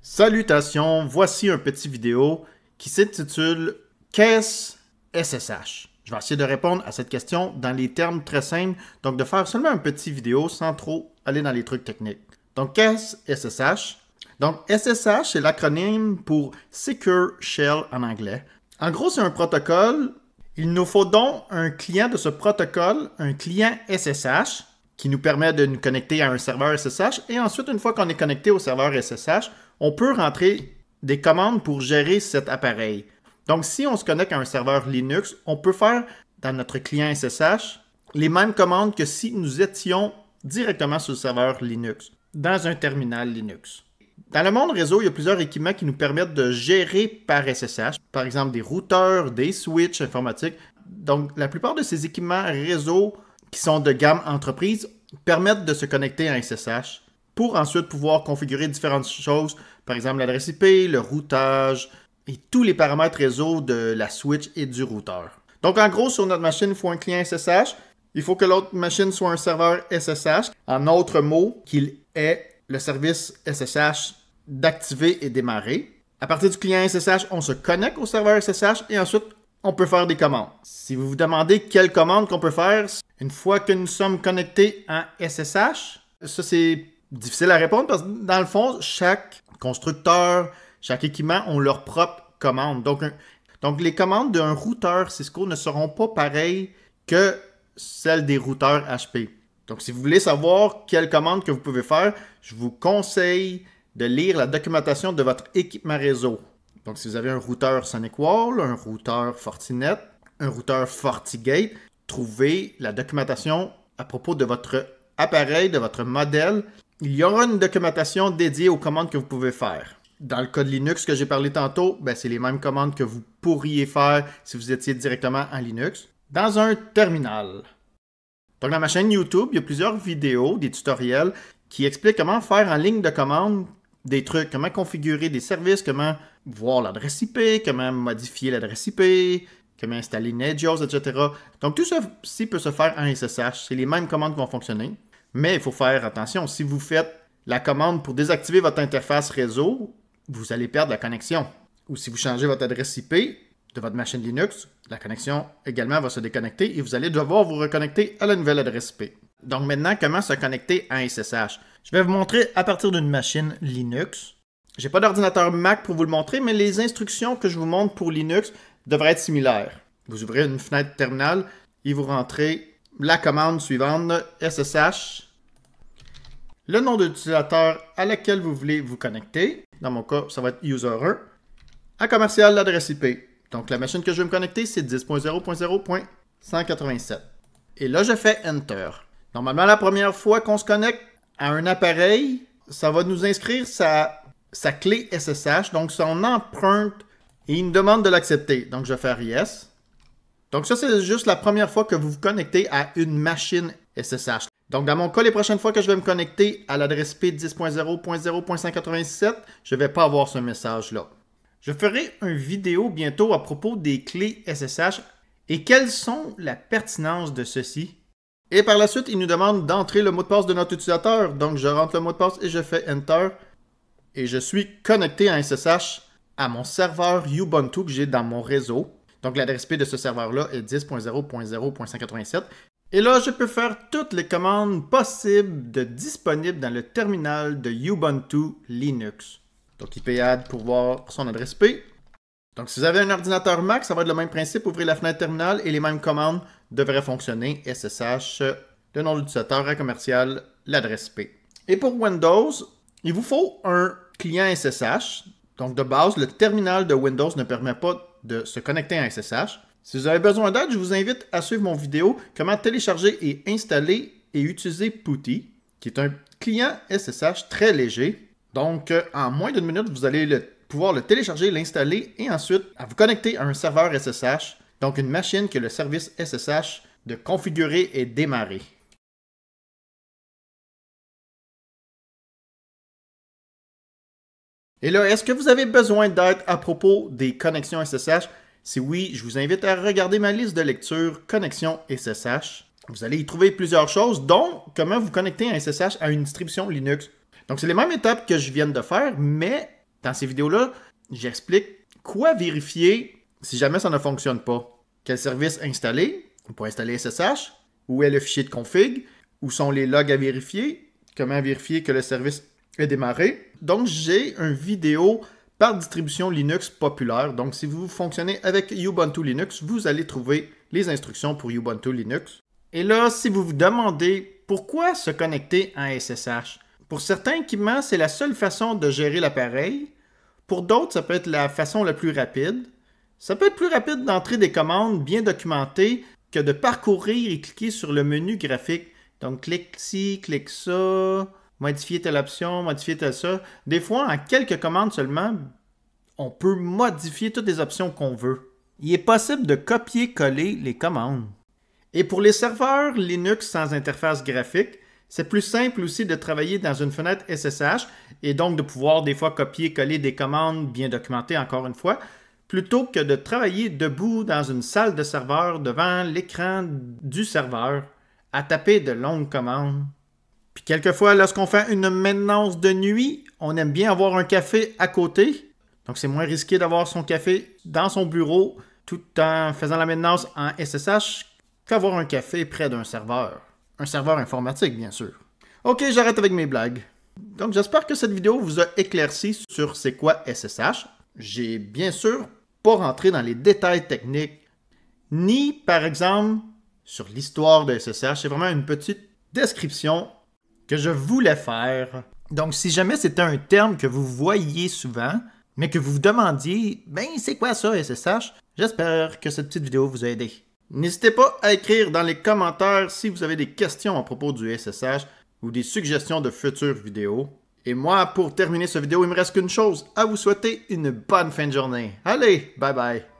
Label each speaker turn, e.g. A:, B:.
A: Salutations, voici un petit vidéo qui s'intitule « Qu'est-ce SSH ?» Je vais essayer de répondre à cette question dans les termes très simples, donc de faire seulement un petit vidéo sans trop aller dans les trucs techniques. Donc, qu'est-ce SSH? Donc, SSH, c'est l'acronyme pour Secure Shell en anglais. En gros, c'est un protocole. Il nous faut donc un client de ce protocole, un client SSH, qui nous permet de nous connecter à un serveur SSH. Et ensuite, une fois qu'on est connecté au serveur SSH, on peut rentrer des commandes pour gérer cet appareil. Donc, si on se connecte à un serveur Linux, on peut faire dans notre client SSH les mêmes commandes que si nous étions directement sur le serveur Linux, dans un terminal Linux. Dans le monde réseau, il y a plusieurs équipements qui nous permettent de gérer par SSH, par exemple des routeurs, des switches informatiques. Donc, la plupart de ces équipements réseau qui sont de gamme entreprise permettent de se connecter à un SSH pour ensuite pouvoir configurer différentes choses, par exemple l'adresse IP, le routage et tous les paramètres réseau de la switch et du routeur. Donc, en gros, sur notre machine, il faut un client SSH. Il faut que l'autre machine soit un serveur SSH. En autre mot, qu'il ait le service SSH d'activer et démarrer. À partir du client SSH, on se connecte au serveur SSH et ensuite, on peut faire des commandes. Si vous vous demandez quelles commandes qu'on peut faire, une fois que nous sommes connectés à SSH, ça c'est difficile à répondre parce que dans le fond, chaque constructeur, chaque équipement ont leur propre commande. Donc les commandes d'un routeur Cisco ne seront pas pareilles que celles des routeurs HP. Donc si vous voulez savoir quelle commande que vous pouvez faire, je vous conseille de lire la documentation de votre équipement réseau. Donc si vous avez un routeur SonicWall, un routeur Fortinet, un routeur FortiGate, trouvez la documentation à propos de votre appareil, de votre modèle. Il y aura une documentation dédiée aux commandes que vous pouvez faire. Dans le cas de Linux que j'ai parlé tantôt, c'est les mêmes commandes que vous pourriez faire si vous étiez directement en Linux. Dans un terminal. Donc dans ma chaîne YouTube, il y a plusieurs vidéos, des tutoriels qui expliquent comment faire en ligne de commande des trucs, comment configurer des services, comment voir l'adresse IP, comment modifier l'adresse IP, comment installer Nagios, etc. Donc tout ceci peut se faire en SSH. C'est les mêmes commandes qui vont fonctionner. Mais il faut faire attention. Si vous faites la commande pour désactiver votre interface réseau, vous allez perdre la connexion. Ou si vous changez votre adresse IP de votre machine Linux, la connexion également va se déconnecter et vous allez devoir vous reconnecter à la nouvelle adresse IP. Donc maintenant, comment se connecter à un SSH? Je vais vous montrer à partir d'une machine Linux. Je n'ai pas d'ordinateur Mac pour vous le montrer, mais les instructions que je vous montre pour Linux devraient être similaires. Vous ouvrez une fenêtre terminal et vous rentrez la commande suivante, SSH, le nom de l'utilisateur à laquelle vous voulez vous connecter. Dans mon cas, ça va être user1, à commercial l'adresse IP. Donc la machine que je vais me connecter, c'est 10.0.0.187. Et là, je fais Enter. Normalement, la première fois qu'on se connecte à un appareil, ça va nous inscrire sa clé SSH, donc son empreinte, et il nous demande de l'accepter. Donc, je vais faire Yes. Donc, ça, c'est juste la première fois que vous vous connectez à une machine SSH. Donc, dans mon cas, les prochaines fois que je vais me connecter à l'adresse IP 10.0.0.187, je ne vais pas avoir ce message-là. Je ferai une vidéo bientôt à propos des clés SSH et quelles sont la pertinence de ceci. Et par la suite, il nous demande d'entrer le mot de passe de notre utilisateur. Donc, je rentre le mot de passe et je fais Enter. Et je suis connecté à un SSH à mon serveur Ubuntu que j'ai dans mon réseau. Donc, l'adresse IP de ce serveur-là est 10.0.0.187. Et là, je peux faire toutes les commandes possibles disponibles dans le terminal de Ubuntu Linux. Donc, ipad pour voir son adresse IP. Donc, si vous avez un ordinateur Mac, ça va être le même principe. Ouvrez la fenêtre terminale et les mêmes commandes devraient fonctionner. SSH, le nom de l'utilisateur, à commercial, l'adresse IP. Et pour Windows, il vous faut un client SSH. Donc, de base, le terminal de Windows ne permet pas de se connecter à un SSH. Si vous avez besoin d'aide, je vous invite à suivre mon vidéo « Comment télécharger et installer et utiliser PuTTY », qui est un client SSH très léger. Donc, en moins d'une minute, vous allez pouvoir le télécharger, l'installer et ensuite à vous connecter à un serveur SSH, donc une machine que le service SSH de configurer et démarrer. Et là, est-ce que vous avez besoin d'aide à propos des connexions SSH? Si oui, je vous invite à regarder ma liste de lecture Connexion SSH. Vous allez y trouver plusieurs choses, dont comment vous connecter un SSH à une distribution Linux. Donc, c'est les mêmes étapes que je viens de faire, mais Dans ces vidéos-là, j'explique quoi vérifier si jamais ça ne fonctionne pas. Quel service installer pour installer SSH, où est le fichier de config, où sont les logs à vérifier, comment vérifier que le service est démarré. Donc, j'ai une vidéo par distribution Linux populaire. Donc, si vous fonctionnez avec Ubuntu Linux, vous allez trouver les instructions pour Ubuntu Linux. Et là, si vous vous demandez pourquoi se connecter en SSH, pour certains équipements, c'est la seule façon de gérer l'appareil. Pour d'autres, ça peut être la façon la plus rapide. Ça peut être plus rapide d'entrer des commandes bien documentées que de parcourir et cliquer sur le menu graphique. Donc, clique ci, clique ça, modifier telle option, modifier telle ça. Des fois, en quelques commandes seulement, on peut modifier toutes les options qu'on veut. Il est possible de copier-coller les commandes. Et pour les serveurs Linux sans interface graphique, c'est plus simple aussi de travailler dans une fenêtre SSH et donc de pouvoir des fois copier-coller des commandes bien documentées encore une fois, plutôt que de travailler debout dans une salle de serveur devant l'écran du serveur à taper de longues commandes. Puis quelquefois, lorsqu'on fait une maintenance de nuit, on aime bien avoir un café à côté. Donc c'est moins risqué d'avoir son café dans son bureau tout en faisant la maintenance en SSH qu'avoir un café près d'un serveur. Un serveur informatique, bien sûr. Ok, j'arrête avec mes blagues. Donc j'espère que cette vidéo vous a éclairci sur c'est quoi SSH. J'ai bien sûr pas rentré dans les détails techniques, ni par exemple sur l'histoire de SSH. C'est vraiment une petite description que je voulais faire. Donc si jamais c'était un terme que vous voyez souvent, mais que vous vous demandiez, ben c'est quoi ça SSH? J'espère que cette petite vidéo vous a aidé. N'hésitez pas à écrire dans les commentaires si vous avez des questions à propos du SSH ou des suggestions de futures vidéos. Et moi, pour terminer cette vidéo, il me reste qu'une chose, à vous souhaiter une bonne fin de journée. Allez, bye bye!